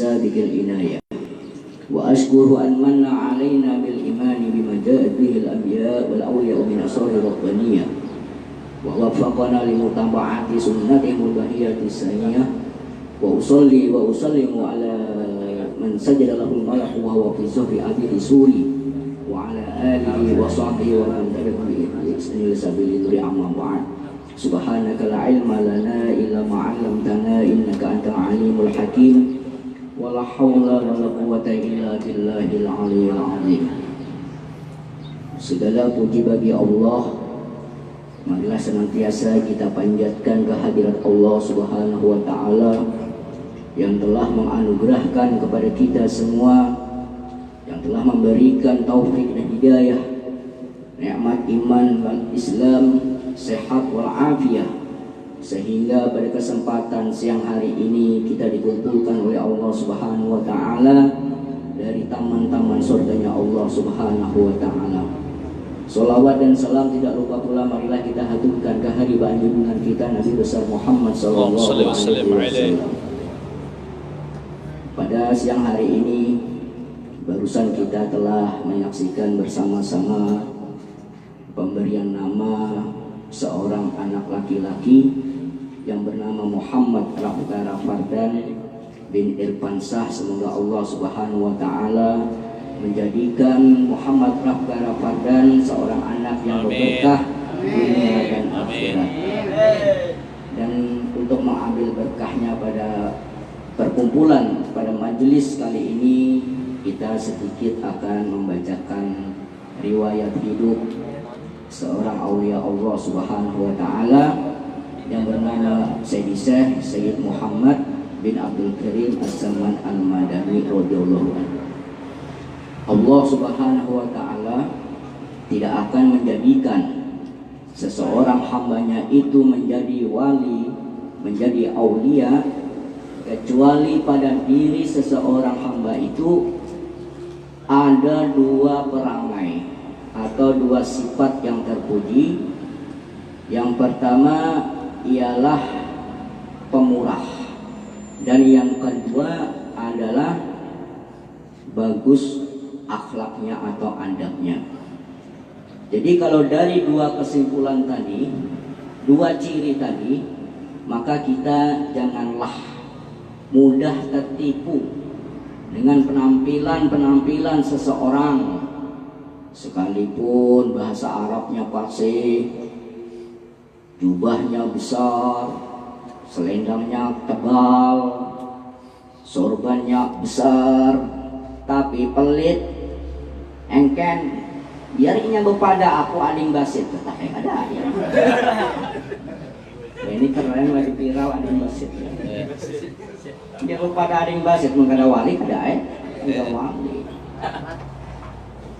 sabiqil inayah. Wa ashkuru an manna alaina bil imani bima ja'at bihi al anbiya wal awliya min asrar rabbaniyah. Wa waffaqana li mutaba'ati sunnatihil bahiyati saniyah. Wa usalli wa usallimu ala man sajada lahu al-malaku wa huwa fi zuhri abi risuli wa ala alihi wa sahbihi wa man tabi'ahum bi ihsanin ila sabili dhuri amma ba'd. Subhanaka la ilma lana illa ma 'allamtana innaka antal alimul hakim. Wala haula wala quwwata illa billahil aliyyil azim. Segala puji bagi Allah. Marilah senantiasa kita panjatkan kehadirat Allah Subhanahu wa taala yang telah menganugerahkan kepada kita semua, yang telah memberikan taufik dan hidayah, nikmat iman dan Islam, sehat wal afiyah, sehingga pada kesempatan siang hari ini kita dikumpulkan oleh Allah Subhanahu wa taala dari taman-taman surganya Allah Subhanahu wa taala. Salawat dan salam tidak lupa pula marilah kita haturkan kehadiran junjungan kita Nabi besar Muhammad sallallahu alaihi wasallam. Pada siang hari ini barusan kita telah menyaksikan bersama-sama pemberian nama seorang anak laki-laki yang bernama Muhammad Rafkara Fardan bin Irfansah. Semoga Allah Subhanahu wa taala menjadikan Muhammad Rafkara Fardan seorang anak yang berberkah dunia dan akhirat. Dan untuk mengambil berkahnya pada perkumpulan pada majelis kali ini, kita sedikit akan membacakan riwayat hidup seorang aulia Allah Subhanahu wa taala yang bernama Sayyid Muhammad bin Abdul Karim As-Saman Al-Madani radhiyallahu anhu. Allah Subhanahu wa taala tidak akan menjadikan seseorang hambanya itu menjadi wali, menjadi aulia, kecuali pada diri seseorang hamba itu ada dua perangai atau dua sifat yang terpuji. Yang pertama ialah pemurah, dan yang kedua adalah bagus akhlaknya atau adabnya. Jadi kalau dari dua kesimpulan tadi, dua ciri tadi, maka kita janganlah mudah tertipu dengan penampilan seseorang, sekalipun bahasa Arabnya fasih, jubahnya besar, selendangnya tebal, sorbannya besar, tapi pelit, engken, biarnya bepada aku ading basit, tetapi ada ya. Ini keren lagi viral ading basit ya. Dia bepada ading basit mengada wali ada enggak wali.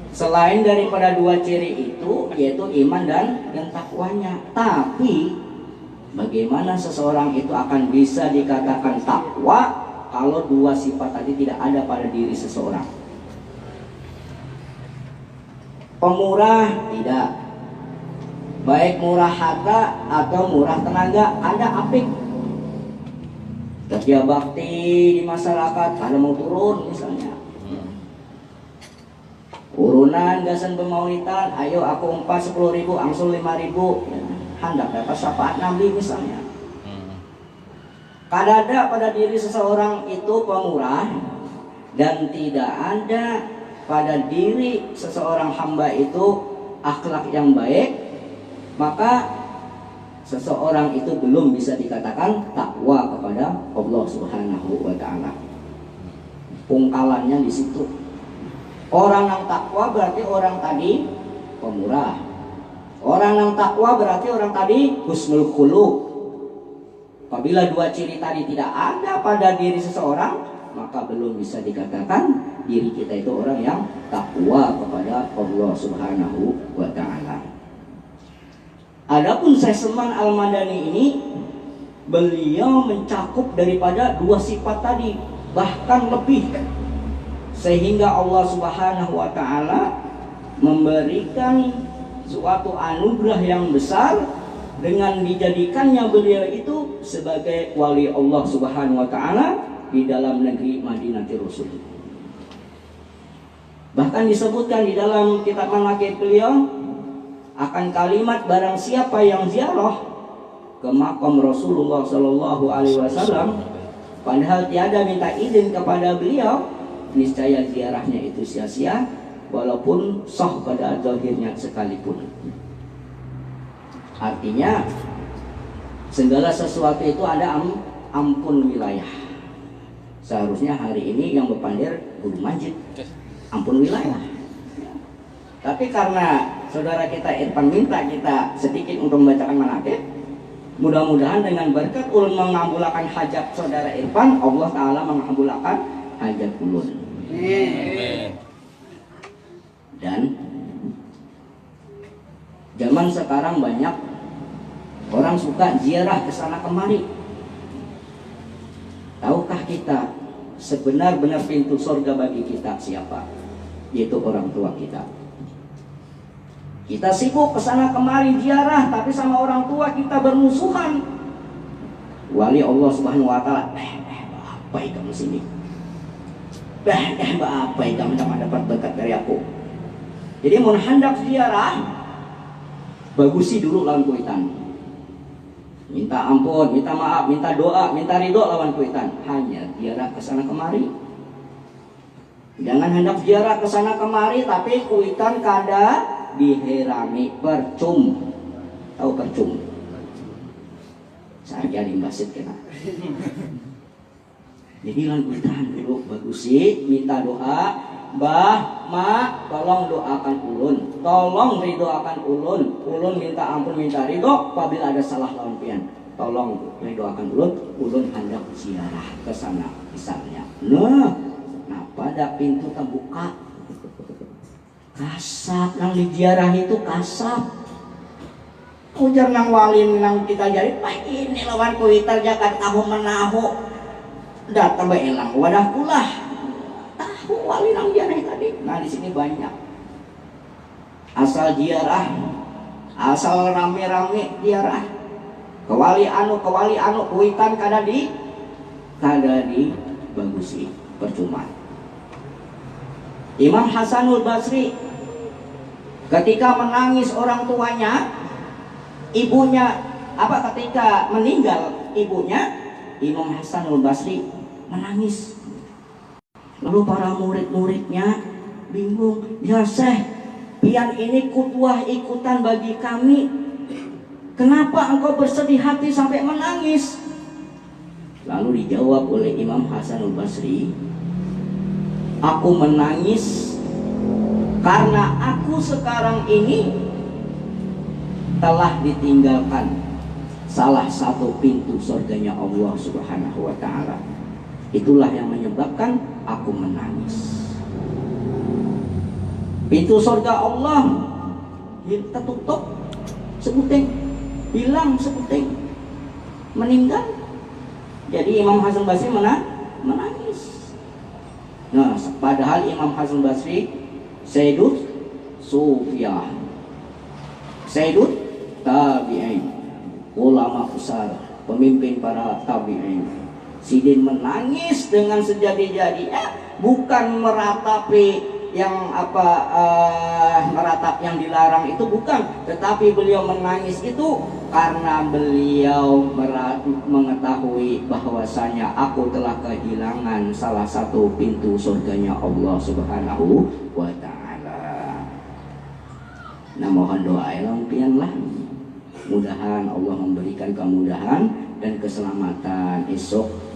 Selain daripada dua ciri itu, yaitu iman dan takwanya. Tapi bagaimana seseorang itu akan bisa dikatakan takwa kalau dua sifat tadi tidak ada pada diri seseorang? Pemurah tidak, baik murah harta atau murah tenaga, ada apik. Kerja bakti di masyarakat, ada mau turun misalnya, urunan gasan pemaulitan, ayo aku umpah 10.000, angsul 5.000, hendak dapat syafaat Nabi misalnya. Kadada pada diri seseorang itu pemurah, dan tidak ada pada diri seseorang hamba itu akhlak yang baik, maka seseorang itu belum bisa dikatakan takwa kepada Allah Subhanahu wa taala. Pungkalannya di situ. Orang yang takwa berarti orang tadi pemurah. Orang yang takwa berarti orang tadi husnul khuluq. Apabila dua ciri tadi tidak ada pada diri seseorang, maka belum bisa dikatakan diri kita itu orang yang takwa kepada Allah Subhanahu wa taala. Adapun Syekh Saman Al-Madani ini, beliau mencakup daripada dua sifat tadi, bahkan lebih, sehingga Allah Subhanahu wa taala memberikan suatu anugerah yang besar dengan dijadikannya beliau itu sebagai wali Allah Subhanahu wa taala di dalam negeri Madinatul Rasul. Bahkan disebutkan di dalam kitab manaqib beliau akan kalimat barang siapa yang ziarah ke makam Rasulullah Shallallahu Alaihi Wasallam padahal tiada minta izin kepada beliau, niscaya ziarahnya itu sia-sia walaupun sah pada zahirnya sekalipun. Artinya segala sesuatu itu ada ampun wilayah. Seharusnya hari ini yang berpandir guru masjid ampun wilayah. Tapi karena saudara kita Irfan minta kita sedikit untuk membacakan manaqib, mudah-mudahan dengan berkat ulun mengabulkan hajat saudara Irfan, Allah Ta'ala mengabulkan hajat ulun. Dan zaman sekarang banyak orang suka ziarah ke sana kemari. Tahukah kita sebenar-benar pintu surga bagi kita siapa? Yaitu orang tua kita. Kita sibuk ke sana kemari ziarah, tapi sama orang tua kita bermusuhan. Wali Allah Subhanahu wa taala, apa kamu sini? Apa kamu dapat berkat dari aku? Jadi mau hendak ziarah, bagusi dulu lawan kuitan. Minta ampun, minta maaf, minta doa, minta ridho lawan kuitan. Hanya ziarah ke sana kemari. Jangan hendak ziarah ke sana kemari tapi kuitan kada diherami percum. Tahu percum? Seharga limbasit kena. Jadi lawan kuitan dulu bagusi, minta doa. Mbah, mak, tolong doakan ulun, tolong ridhoakan ulun, ulun minta ampun, minta ridho. Apabila ada salah lawan pian, tolong ridhoakan ulun hendak ziarah ke sana misalnya. Nah pada pintu terbuka, kasap nang diziarah itu kasap. Ujar nang walin nang kita jadi, pak ini lawan kuital jakat tahu menahu, datang beelang wadah kulah. Wali nang ziarah tadi. Nah di sini banyak. Asal ziarah, asal rame-rame ziarah. Kewali anu kuitan kada di bagusi percuma. Imam Hasanul Basri ketika menangis orang tuanya, ibunya ketika meninggal ibunya, Imam Hasanul Basri menangis. Lalu para murid-muridnya bingung, ya Syekh, pian ini kutuah ikutan bagi kami. Kenapa engkau bersedih hati sampai menangis? Lalu dijawab oleh Imam Hasanul Basri, aku menangis karena aku sekarang ini telah ditinggalkan salah satu pintu surganya Allah Subhanahu wa Ta'ala. Itulah yang menyebabkan aku menangis. Pintu surga Allah tertutup sebuting, hilang sebuting, meninggal. Jadi Imam Hasan Basri menangis. Nah, padahal Imam Hasan Basri Sayyidut Sufiyah, Sayyidut Tabi'in, ulama besar, pemimpin para tabi'in. Sidin menangis dengan sejadi-jadinya, bukan meratapi yang meratap yang dilarang itu bukan, tetapi beliau menangis itu karena beliau mengetahui bahwasanya aku telah kehilangan salah satu pintu surganya Allah Subhanahu wa Ta'ala. Nah, mohon doa pianlah, mudahan Allah memberikan kemudahan dan keselamatan. Esok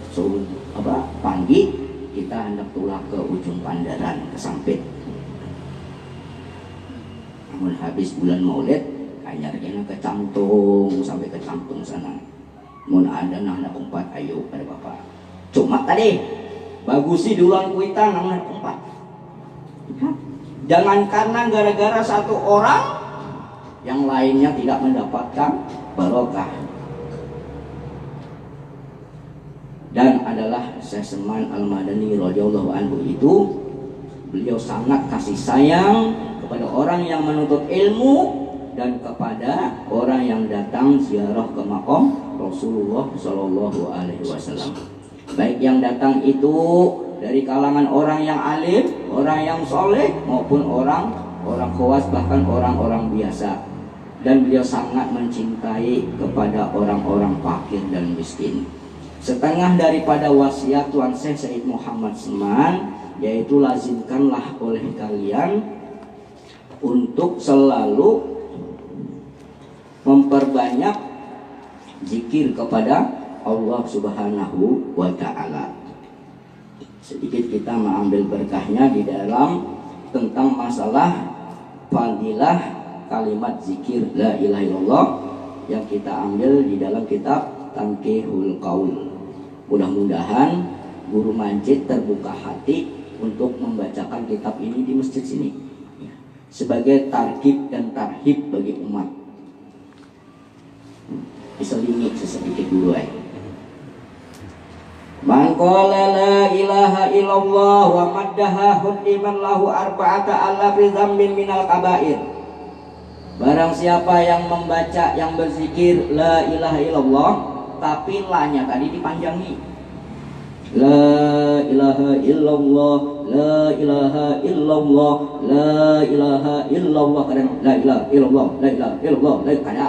pagi kita hendak tulah ke ujung Pandaran, ke Sampit. Namun habis bulan Maulid kayaknya ke Camptung, sampai ke Camptung sana. Mun ada nang umpat ayo pada bapak. Cuma tadi bagusi duluan kuitan nang umpat. Jangan karena gara-gara satu orang yang lainnya tidak mendapatkan barokah. Dan adalah Syekh Salman Al-Madani radhiyallahu anhu itu, beliau sangat kasih sayang kepada orang yang menuntut ilmu dan kepada orang yang datang ziarah ke makam Rasulullah Shallallahu Alaihi Wasallam. baik yang datang itu dari kalangan orang yang alim, orang yang soleh, maupun orang khawas, bahkan orang-orang biasa. Dan beliau sangat mencintai kepada orang-orang fakir dan miskin. Setengah daripada wasiat Tuan Syekh Said Muhammad Seman, yaitu lazimkanlah oleh kalian untuk selalu memperbanyak zikir kepada Allah Subhanahu wa Ta'ala. Sedikit kita mengambil berkahnya di dalam tentang masalah fadilah kalimat zikir la ilaha illallah yang kita ambil di dalam kitab Tanqihul Qaul. Mudah-mudahan guru masjid terbuka hati untuk membacakan kitab ini di masjid sini sebagai targhib dan tarhib bagi umat. Diselingi sesedikit dulu Man qala la ilaha illallah wa maddaha huddiman lahu arba'ata alafi dzambin minal kabair. Barang siapa yang membaca, yang berzikir la ilaha illallah, tapi la-nya tadi dipanjangi. La ilaha illallah, la ilaha illallah, la ilaha illallah, kadang la ilaha illallah, la ilaha illallah, la ilaha.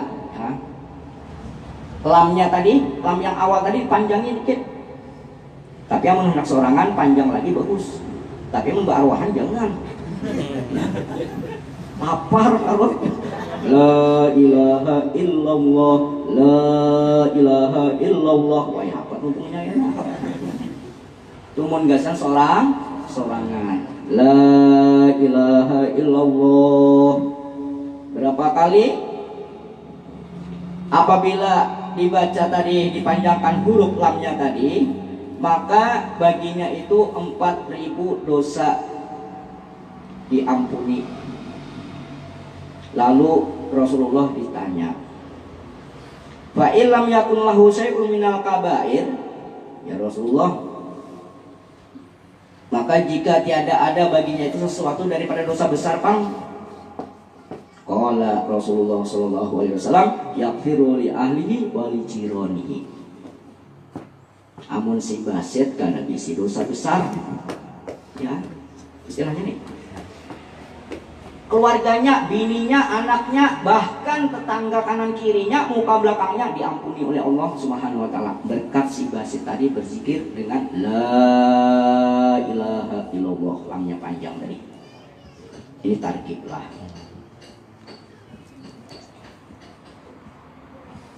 Lamnya tadi, lam yang awal tadi dipanjangi dikit. Tapi yang hendak sorangan panjang lagi bagus. Tapi yang berarwahan jangan. Lapar kalau la ilaha illallah, la ilaha illallah. Wah, apa untungnya ya? Tumun gasan sorangan. La ilaha illallah. Berapa kali? Apabila dibaca tadi dipanjangkan huruf lamnya tadi, maka baginya itu 4.000 dosa diampuni. Lalu Rasulullah ditanya, fa illam yakun lahu syai'un minal kabair, ya Rasulullah, maka jika tiada ada baginya itu sesuatu daripada dosa besar pang? Qala Rasulullah sallallahu alaihi wasallam, yaghfiru li ahlihi wa li jiranihi. Amun si basit karena bisi dosa besar, ya istilahnya nih, keluarganya, bininya, anaknya, bahkan tetangga kanan kirinya, muka belakangnya diampuni oleh Allah Subhanahu wa Ta'ala berkat si basit tadi berzikir dengan la ilaha illallah, lamnya panjang tadi. Ini targhib lah.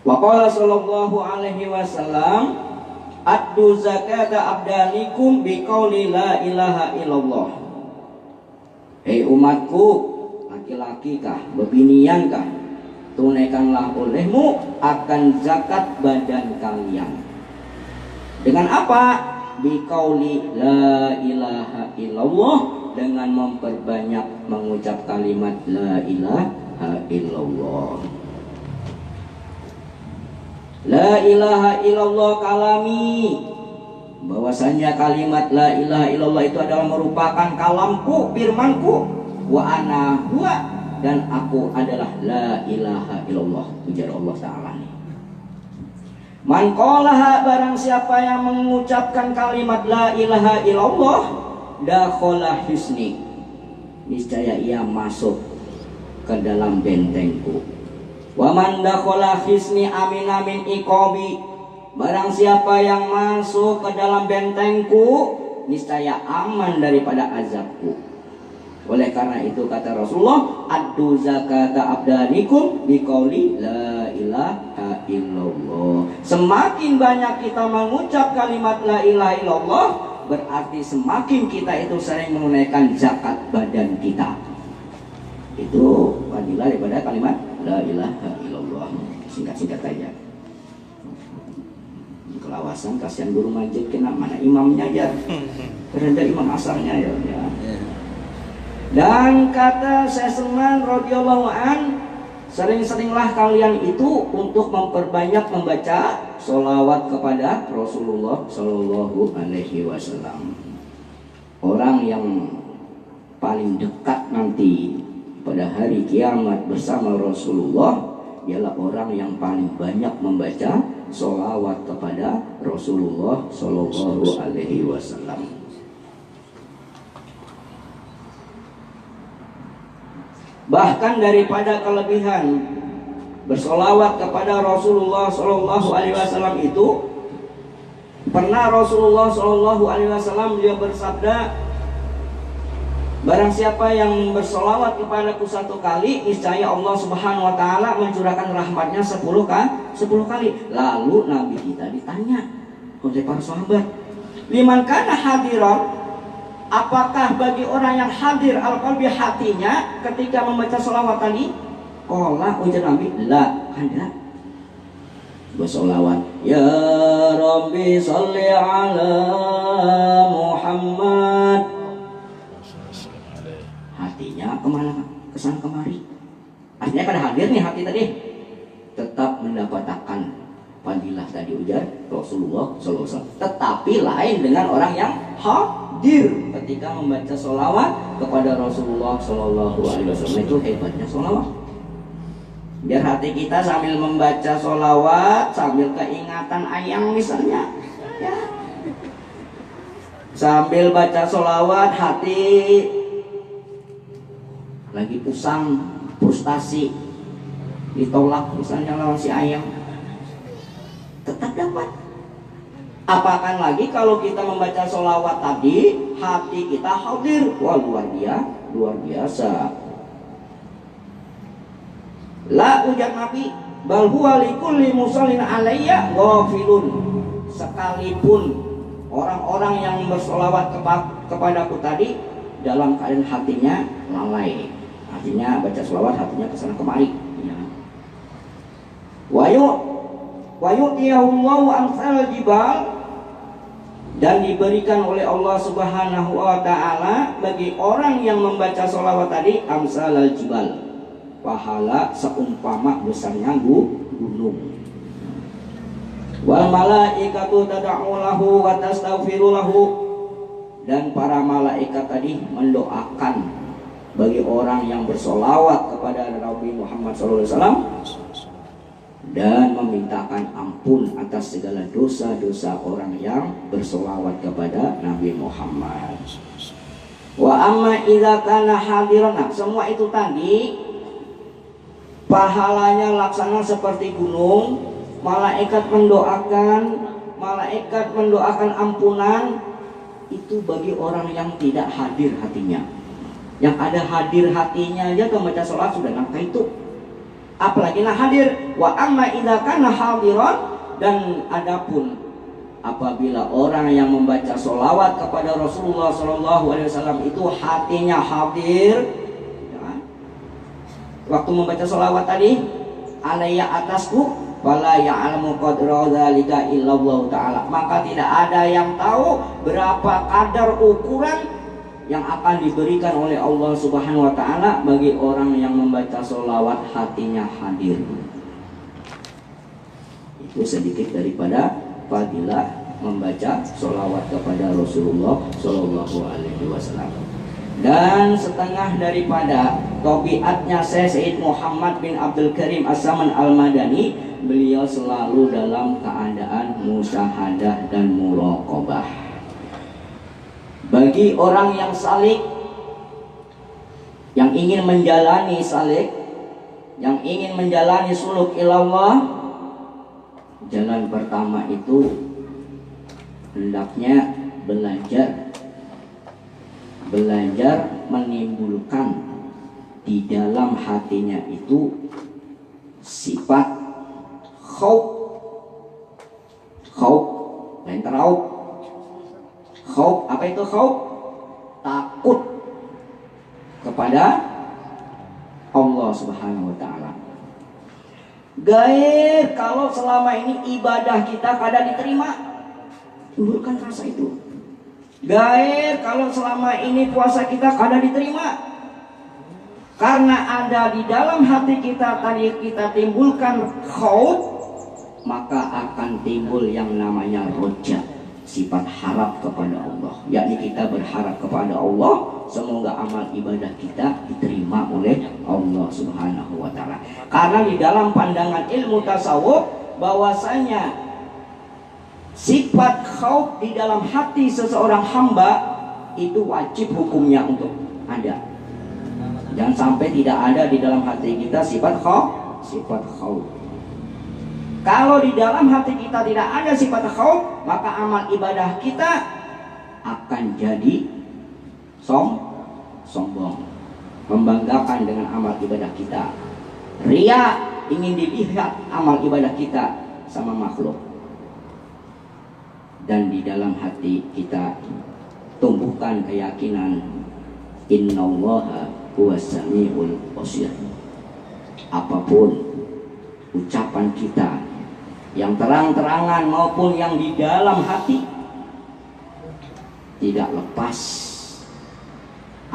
Wa qala sallallahu alaihi wasallam, addu zakata abdanikum biqauli la ilaha illallah. Hei umatku, laki-laki kah, bebinian kah, tunaikanlah olehmu akan zakat badan kalian. Dengan apa? Biqauli la ilaha illallah, dengan memperbanyak mengucap kalimat la ilaha illallah. La ilaha illallah kalami, bahwasanya kalimat la ilaha illallah itu adalah merupakan kalamku, firmanku, wa ana huwa, dan aku adalah la ilaha illallah, ujar Allah Ta'ala. Man qalaha, barang siapa yang mengucapkan kalimat la ilaha illallah, dakhala hisni, niscaya ia masuk ke dalam bentengku. Wa man dakhala hisni amin amin iqabi, barang siapa yang masuk ke dalam bentengku, niscaya aman daripada azabku. Oleh karena itu kata Rasulullah, addu zakata abdanikum biqauli la ilaha illallah. Semakin banyak kita mengucap kalimat la ilaha illallah, berarti semakin kita itu sering menunaikan zakat badan kita. Itu fadilah daripada kalimat la ilaha illallah. Singkat-singkat aja. Kelawasan kasihan guru masjid, kena mana imamnya ya, karena imam asalnya ya. Dan kata Syekh Seman radhiyallahu an, sering-seringlah kalian itu untuk memperbanyak membaca sholawat kepada Rasulullah sallallahu alaihi wasallam. Orang yang paling dekat nanti pada hari kiamat bersama Rasulullah ialah orang yang paling banyak membaca sholawat kepada Rasulullah Shallallahu Alaihi Wasallam. Bahkan daripada kelebihan bersolawat kepada Rasulullah Shallallahu Alaihi Wasallam itu, pernah Rasulullah Shallallahu Alaihi Wasallam dia bersabda, barang siapa yang bersolawat kepadaku 1 kali, niscaya Allah Subhanahu Wa Taala mencurahkan rahmatnya 10 kali. Lalu Nabi kita ditanya oleh para sahabat, liman kana hadiran, apakah bagi orang yang hadir al-qalbi hatinya ketika membaca sholawat tadi? Qala, ujar Nabi, la, ada. Bersolawat, ya Rabbi sholli ala Muhammad. Hatinya kemana? Kesan kemari. Artinya kada hadir nih hati tadi, tetap mendapatkan fadilah tadi ujar Rasulullah SAW. Tetapi lain dengan orang yang hadir ketika membaca sholawat kepada Rasulullah SAW. Itu hebatnya sholawat. Biar hati kita sambil membaca sholawat sambil keingatan ayang misalnya, ya. Sambil baca sholawat hati lagi pusang, frustasi, ditolak misalnya lawan si ayang, tetap dapat. Apakan lagi kalau kita membaca sholawat tadi hati kita hadir, wah luar biasa. La, ujar Nabi, bal huwa likulli musallin alayya ghafilun. Sekalipun orang-orang yang bersolawat kepadaku tadi dalam keadaan hatinya lalai, artinya baca sholawat hatinya kesana kemari, ya. Wa yu'tiyahullahu amsal jibal, dan diberikan oleh Allah Subhanahu Wa Taala bagi orang yang membaca sholawat tadi amsal jibal, pahala seumpama besarnya gunung. Wal malaikatu tad'u lahu wa tastaghfiru lahu, dan para malaikat tadi mendoakan bagi orang yang bersolawat kepada Nabi Muhammad SAW dan memintakan ampun atas segala dosa-dosa orang yang bersolawat kepada Nabi Muhammad. Wa amma idza kana hadiran, semua itu tadi pahalanya laksana seperti gunung, malaikat mendoakan ampunan, itu bagi orang yang tidak hadir hatinya. Yang ada hadir hatinya aja membaca sholat sudah nangka itu, apalagi nah hadir. Wa amma idza kana hadiran, dan adapun apabila orang yang membaca sholawat kepada Rasulullah SAW itu hatinya hadir, waktu membaca sholawat tadi, alayya atasku, fala ya'lamu qadra dzalika illallah ta'ala, maka tidak ada yang tahu berapa kadar ukuran yang akan diberikan oleh Allah Subhanahu Wa Ta'ala bagi orang yang membaca sholawat hatinya hadir. Itu sedikit daripada fadilah membaca sholawat kepada Rasulullah Shallallahu Alaihi Wasallam. Dan setengah daripada tabiatnya Sayyid Muhammad bin Abdul Karim As-Saman Al-Madani, beliau selalu dalam keadaan musyahadah dan muraqabah. Bagi orang yang salik, yang ingin menjalani salik, yang ingin menjalani suluk ilallah, jalan pertama itu hendaknya belajar menimbulkan di dalam hatinya itu sifat khauf, lain terauf. Khauf, apa itu khauf? Takut kepada Allah Subhanahu Wa Ta'ala. Gair kalau selama ini ibadah kita kada diterima, timbulkan rasa itu. Gair kalau selama ini puasa kita kada diterima, karena ada di dalam hati kita tadi kita timbulkan khauf, maka akan timbul yang namanya roja, sifat harap kepada Allah, yakni kita berharap kepada Allah semoga amal ibadah kita diterima oleh Allah Subhanahu Wa Ta'ala. Karena di dalam pandangan ilmu tasawuf bahwasanya Sifat khauf di dalam hati seseorang hamba itu wajib hukumnya untuk ada. Jangan sampai tidak ada di dalam hati kita sifat khauf. Kalau di dalam hati kita tidak ada sifat khauf, maka amal ibadah kita akan jadi sombong, membanggakan dengan amal ibadah kita. Ria, ingin dilihat amal ibadah kita sama makhluk. Dan di dalam hati kita tumbuhkan keyakinan innallaha huwas samiul basir. Apapun ucapan kita yang terang-terangan maupun yang di dalam hati tidak lepas.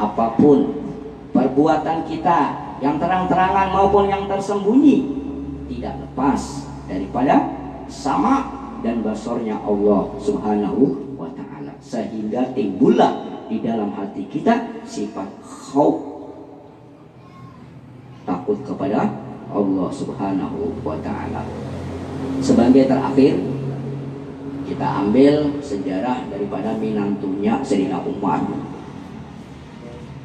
Apapun perbuatan kita yang terang-terangan maupun yang tersembunyi tidak lepas daripada sama dan basornya Allah Subhanahu wa ta'ala, sehingga timbullah di dalam hati kita sifat khauf, takut kepada Allah Subhanahu wa ta'ala. Sebagai terakhir, kita ambil sejarah daripada minantunya Sayyidina Umar.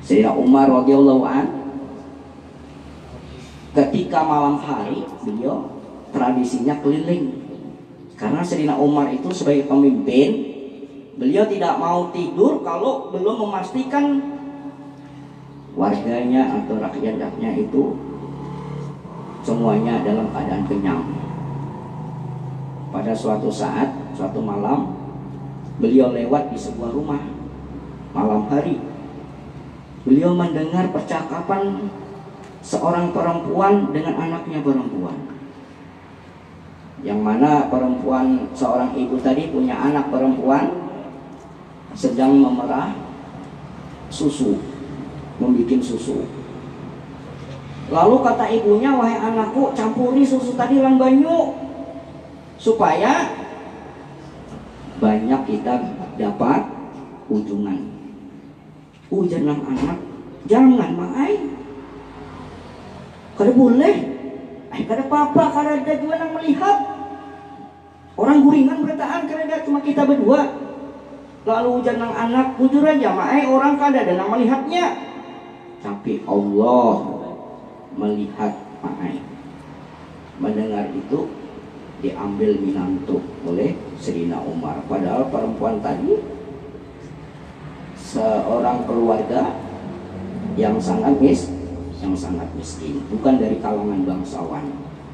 Sayyidina Umar radhiyallahu an, ketika malam hari beliau tradisinya keliling. Karena Sayyidina Umar itu sebagai pemimpin, beliau tidak mau tidur kalau belum memastikan warganya atau rakyatnya itu semuanya dalam keadaan kenyang. Pada suatu saat, suatu malam, beliau lewat di sebuah rumah malam hari. Beliau mendengar percakapan seorang perempuan dengan anaknya perempuan. Yang mana perempuan, seorang ibu tadi punya anak perempuan sedang memerah susu, membuat susu. Lalu kata ibunya, wahai anakku, campuri susu tadi lang banyu supaya banyak kita dapat ujungan. Ujar lang anak, jangan maai, kada boleh. Kada apa-apa, kada ada juga yang melihat. Orang guringan bertahan kada cuma kita berdua. Lalu ujar nang anak, jujur aja maai orang kada ada yang melihatnya. Tapi Allah melihat maai. Mendengar itu diambil minantu oleh Sayyidina Umar. Padahal perempuan tadi seorang keluarga yang sangat miskin, bukan dari kalangan bangsawan.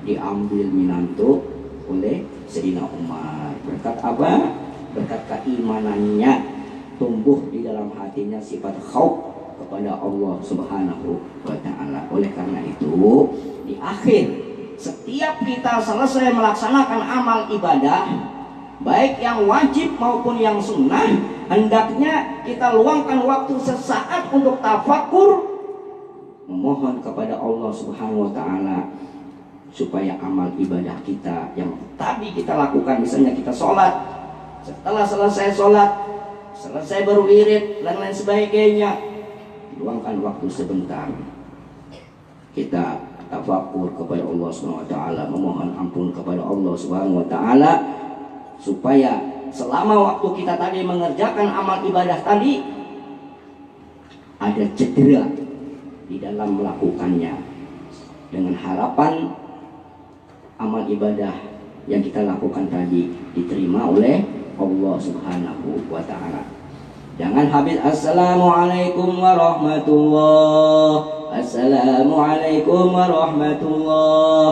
Diambil minantu oleh Sayyidina Umar. Berkat apa? Berkat keimanannya tumbuh di dalam hatinya sifat khauf kepada Allah Subhanahu wa ta'ala. Oleh karena itu, di akhir setiap kita selesai melaksanakan amal ibadah, baik yang wajib maupun yang sunnah, hendaknya kita luangkan waktu sesaat untuk tafakur, memohon kepada Allah Subhanahu wa ta'ala supaya amal ibadah kita yang tadi kita lakukan, misalnya kita sholat, setelah selesai sholat, selesai berwirid dan lain sebagainya, luangkan waktu sebentar kita tafakur kepada Allah Subhanahu wa ta'ala, memohon ampun kepada Allah Subhanahu wa ta'ala, supaya selama waktu kita tadi mengerjakan amal ibadah tadi ada cedera di dalam melakukannya, dengan harapan amal ibadah yang kita lakukan tadi diterima oleh Allah Subhanahu wa ta'ala. Jangan habis assalamualaikum warahmatullah, assalamualaikum warahmatullah,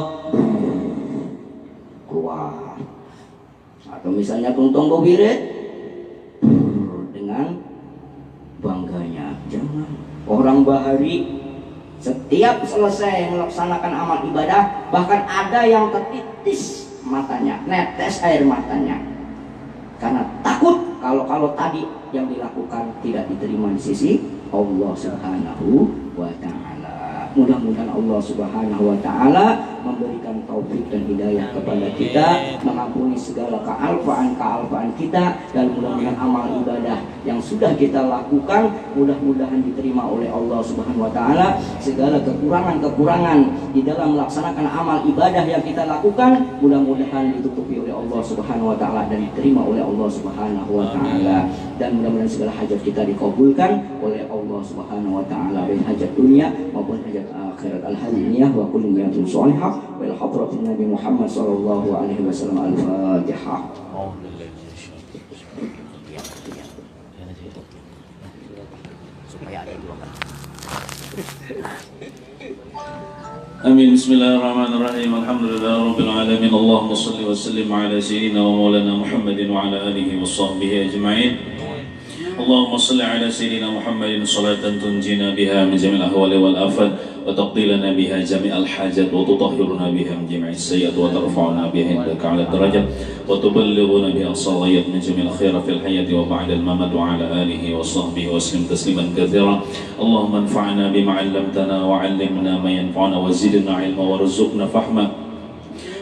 keluar. Atau misalnya kuntung berwirid dengan bangganya. Jangan. Orang bahari setiap selesai melaksanakan amal ibadah, bahkan ada yang tertitis matanya, netes air matanya, karena takut kalau tadi yang dilakukan tidak diterima di sisi Allah Subhanahu wa ta'ala. Mudah-mudahan Allah Subhanahu wa ta'ala memberikan taufik dan hidayah kepada kita, mengampuni segala kealpaan kita, dan mudah-mudahan amal ibadah yang sudah kita lakukan mudah-mudahan diterima oleh Allah Subhanahu wa taala. Segala kekurangan di dalam melaksanakan amal ibadah yang kita lakukan mudah-mudahan ditutupi oleh Allah Subhanahu wa taala dan diterima oleh Allah Subhanahu wa taala, dan mudah-mudahan segala hajat kita dikabulkan oleh Allah Subhanahu wa taala, baik hajat dunia maupun hajat akhirat. Al-hadiniyah wa kullu niyatin shalihah wa ila hadratin Nabi Muhammad sallallahu alaihi wasallam. Al-Fatihah. Amin. Bismillahirrahmanirrahim. Alhamdulillahirabbil alamin. Allahumma shalli wa sallim ala sayyidina wa maulana Muhammadin wa ala alihi wa sahbihi ajma'in. Allahumma salli ala sayyidina Muhammadin salatan tunjina biha min jami'il ahwali wal afat wa taqdilana biha jami'al hajat wa tutahhiruna biha min jami'is sayyi'at wa tarfa'una biha indaka 'ala darajat wa tuballighuna biha as-salawat min jami'il khair fil hayati wa ba'da al-mamat wa 'ala alihi wa sahbihi wa sallim tasliman katsiran. Allahumma anfa'na bima 'allamtana wa 'allimna ma yanfa'una wa zidna 'ilma warzuqna fahma.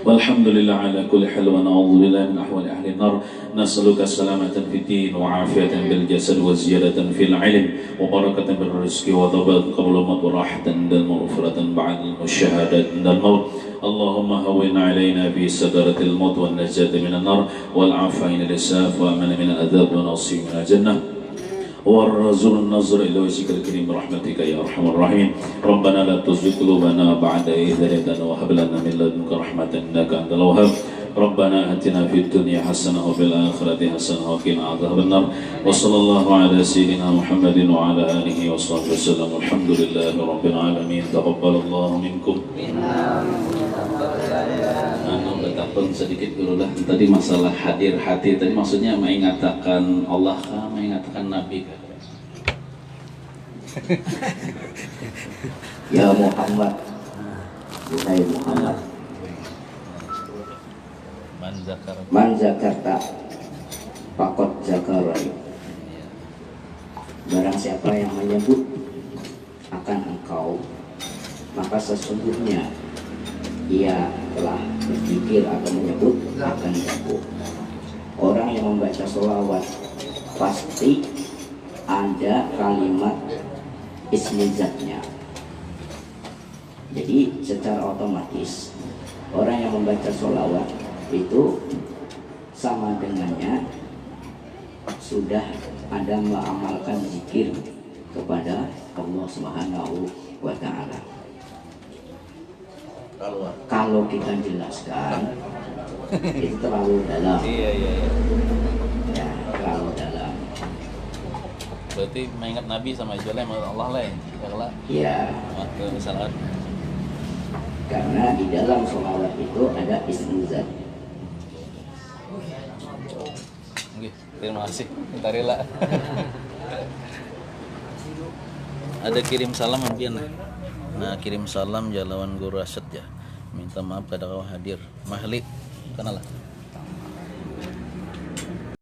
Walhamdulillah ala kulli hal wa na'udzu billahi min ahwali ahli an-nar. Nas'aluka salamatan fid din wa 'afiyatan bil jasad wa ziyadatan fil 'ilm wa barakatan bil rizqi wa thabat qablamat wa rahatan dan maghfiratan ba'da al-syahadat dan maut. Allahumma hawwin 'alaina fi sadaratil maut wan najat minan nar wal 'afina lisaf wa amana min al-adhab wa nasib min al-jannah. وارزقنا النظر الى وجهك الكريم برحمتك يا ارحم الراحمين. ربنا لا تزغ قلوبنا بعد إذ هديتنا وهب لنا من لدنك رحمة انك انت الوهاب. ربنا آتنا في الدنيا حسنة وفي الآخرة حسنة وقنا عذاب النار. وصلى الله على سيدنا محمد وعلى آله وصحبه وسلم. الحمد لله رب العالمين. تقبل الله منكم. Betapun sedikit dulu lah. Tadi masalah hadir hati tadi maksudnya mengatakan Allah kah, mengatakan Nabi kah? Ya Muhammad, wahai Muhammad, man zakarta faqad zakarani. Barang siapa yang menyebut akan engkau, maka sesungguhnya ia telah berzikir atau menyebut akan aku. Orang yang membaca sholawat pasti ada kalimat ismi zatnya. Jadi secara otomatis orang yang membaca sholawat itu sama dengannya sudah ada mengamalkan zikir kepada Allah Subhanahu wa ta'ala. Kalau kita jelaskan itu terlalu dalam. Iya. Ya, terlalu dalam. Berarti mengingat Nabi sama jualnya Allah lain, ya lah. Iya. Waktu misalkan. Karena di dalam sholawat itu ada ismi zat. Oke, terima kasih. Minta rela. Ada kirim salam mungkin. Nah, kirim salam Jalawan Guru Rasyid ya. Minta maaf kada kau hadir. Mahli, kenal lah.